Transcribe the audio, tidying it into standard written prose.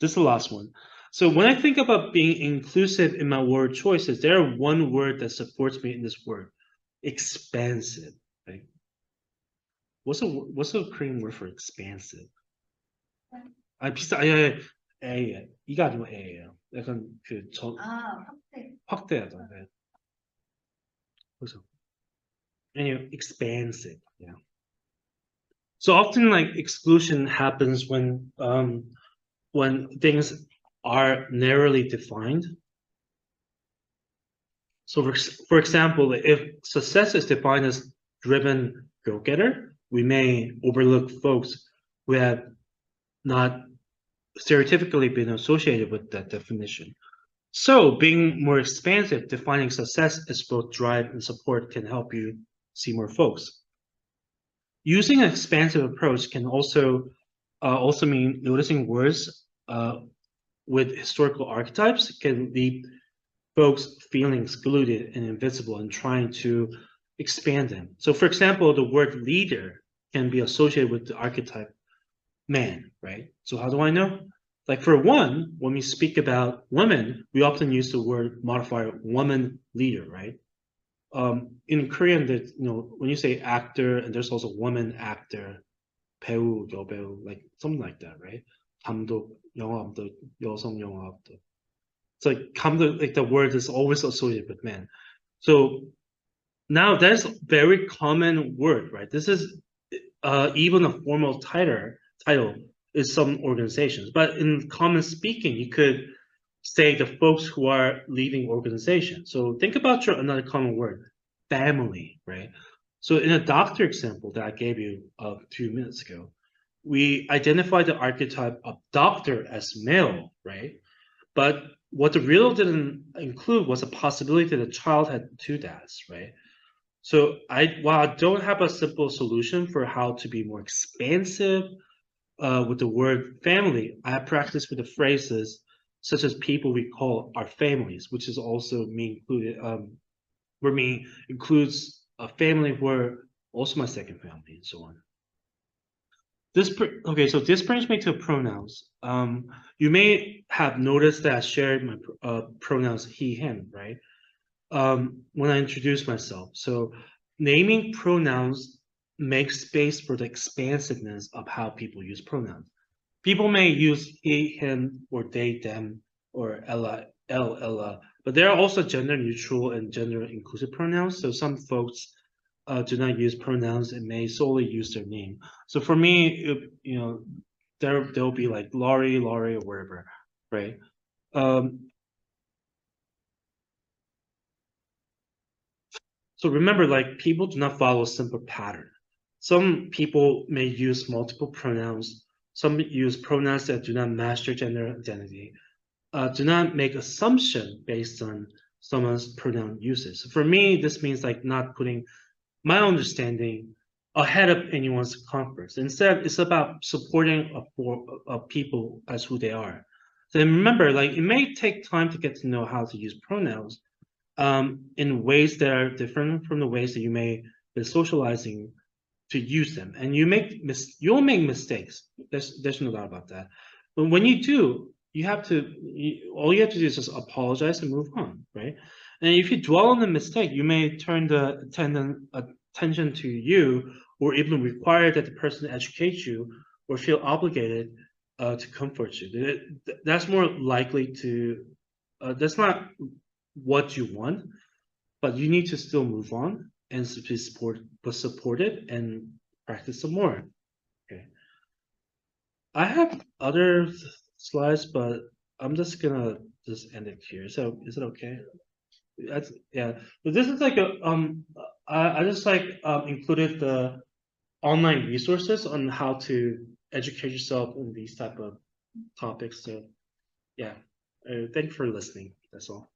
This is the last one. So when I think about being inclusive in my word choices, there are one word that supports me in this word: expansive. Right? What's a Korean word for expansive? 이가 아니고 A예요. 약간 확대하다. 네. 그래서 anyway, expansive. Yeah. So often, like, exclusion happens when things are narrowly defined. So for example, if success is defined as driven go-getter, we may overlook folks who have not stereotypically been associated with that definition. So being more expansive, defining success as both drive and support, can help you see more folks. Using an expansive approach can also mean noticing words with historical archetypes can leave folks feeling excluded and invisible and trying to expand them. So for example, the word leader can be associated with the archetype man, right? So how do I know? Like, for one, when we speak about women, we often use the word modifier woman leader, right? In Korean, that, when you say actor, and there's also woman actor, 배우, 여배우, like something like that, right? 감독, 영화 감독, 여성 영화 감독. It's like 감독, like the word is always associated with men. So now that's a very common word, right? This is even a formal title in some organizations, but in common speaking, you could say the folks who are leading organizations. So think about another common word, family, right? So in a doctor example that I gave you a few minutes ago, we identified the archetype of doctor as male, right? But what the riddle didn't include was a possibility that a child had two dads, right? So while I don't have a simple solution for how to be more expansive with the word family, I have practiced with the phrases such as people we call our families, which is also where me includes a family where also my second family and so on. So this brings me to pronouns. You may have noticed that I shared my pronouns he, him, right? When I introduce myself. So naming pronouns makes space for the expansiveness of how people use pronouns. People may use he, him, or they, them, or ella, ella, but there are also gender neutral and gender inclusive pronouns. So some folks do not use pronouns and may solely use their name. So for me, there'll be like Laurie, or wherever, right? So remember, like, people do not follow a simple pattern. Some people may use multiple pronouns. Some use pronouns that do not match their gender identity. Do not make assumption based on someone's pronoun usage. So for me, this means like not putting my understanding ahead of anyone's comfort. Instead, it's about supporting people as who they are. So remember, like, it may take time to get to know how to use pronouns in ways that are different from the ways that you may be socializing to use them. And you'll make mistakes. There's no doubt about that. But when you do, all you have to do is just apologize and move on, right? And if you dwell on the mistake, you may turn the attention to you, or even require that the person educate you or feel obligated to comfort you. That's more likely to, that's not what you want, but you need to still move on and support it and practice some more. Okay. I have other slides, but I'm just gonna end it here. So is it okay? Yeah. But this is like I just included the online resources on how to educate yourself on these type of topics. So yeah. Thank you for listening. That's all.